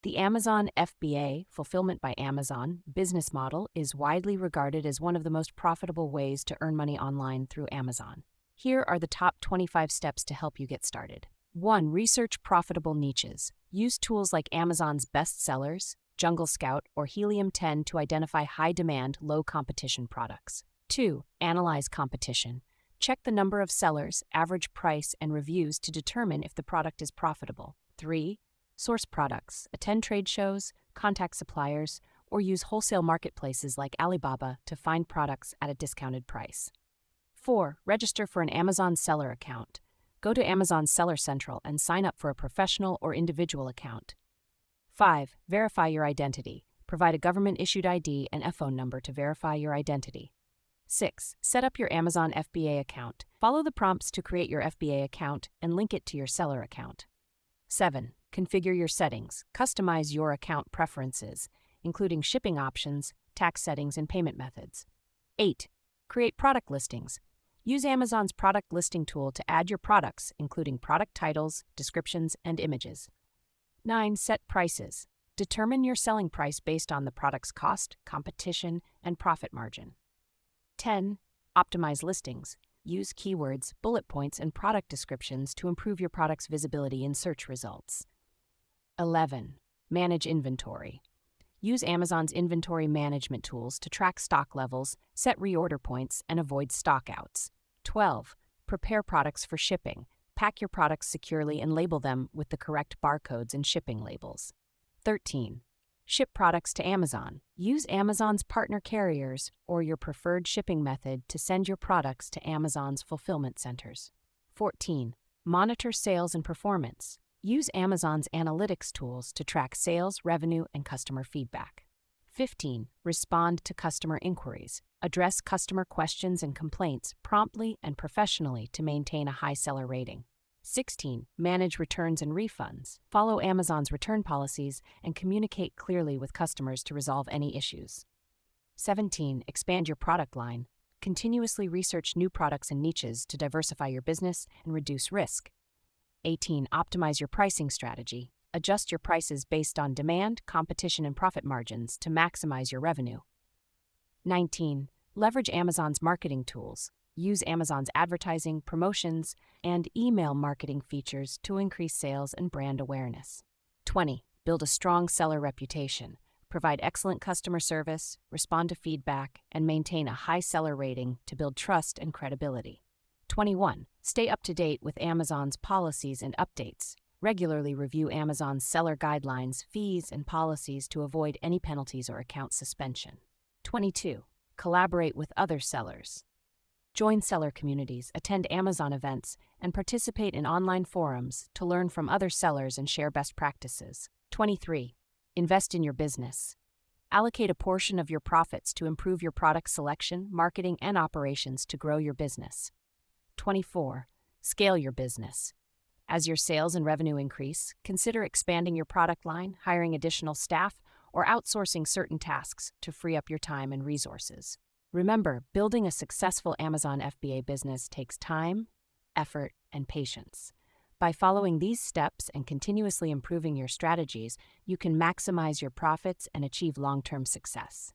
The Amazon FBA, Fulfillment by Amazon, business model is widely regarded as one of the most profitable ways to earn money online through Amazon. Here are the top 25 steps to help you get started. 1. Research profitable niches. Use tools like Amazon's best sellers, Jungle Scout, or Helium 10 to identify high-demand, low-competition products. 2. Analyze competition. Check the number of sellers, average price, and reviews to determine if the product is profitable. 3. Source products. Attend trade shows, contact suppliers, or use wholesale marketplaces like Alibaba to find products at a discounted price. 4. Register for an Amazon seller account. Go to Amazon Seller Central and sign up for a professional or individual account. 5. Verify your identity. Provide a government-issued ID and a phone number to verify your identity. 6. Set up your Amazon FBA account. Follow the prompts to create your FBA account and link it to your seller account. 7. Configure your settings. Customize your account preferences, including shipping options, tax settings, and payment methods. 8. Create product listings. Use Amazon's product listing tool to add your products, including product titles, descriptions, and images. 9. Set prices. Determine your selling price based on the product's cost, competition, and profit margin. 10. Optimize listings. Use keywords, bullet points, and product descriptions to improve your product's visibility in search results. 11. Manage inventory. Use Amazon's inventory management tools to track stock levels, set reorder points, and avoid stockouts. 12. Prepare products for shipping. Pack your products securely and label them with the correct barcodes and shipping labels. 13. Ship products to Amazon. Use Amazon's partner carriers or your preferred shipping method to send your products to Amazon's fulfillment centers. 14. Monitor sales and performance. Use Amazon's analytics tools to track sales, revenue, and customer feedback. 15. Respond to customer inquiries. Address customer questions and complaints promptly and professionally to maintain a high seller rating. 16. Manage returns and refunds. Follow Amazon's return policies and communicate clearly with customers to resolve any issues. 17. Expand your product line. Continuously research new products and niches to diversify your business and reduce risk. 18. Optimize your pricing strategy. Adjust your prices based on demand, competition, and profit margins to maximize your revenue. 19. Leverage Amazon's marketing tools. Use Amazon's advertising, promotions, and email marketing features to increase sales and brand awareness. 20. Build a strong seller reputation. Provide excellent customer service, respond to feedback, and maintain a high seller rating to build trust and credibility. 21. Stay up to date with Amazon's policies and updates. Regularly review Amazon's seller guidelines, fees, and policies to avoid any penalties or account suspension. 22. Collaborate with other sellers. Join seller communities, attend Amazon events, and participate in online forums to learn from other sellers and share best practices. 23. Invest in your business. Allocate a portion of your profits to improve your product selection, marketing, and operations to grow your business. 24. Scale your business. As your sales and revenue increase, consider expanding your product line, hiring additional staff, or outsourcing certain tasks to free up your time and resources. Remember, building a successful Amazon FBA business takes time, effort, and patience. By following these steps and continuously improving your strategies, you can maximize your profits and achieve long-term success.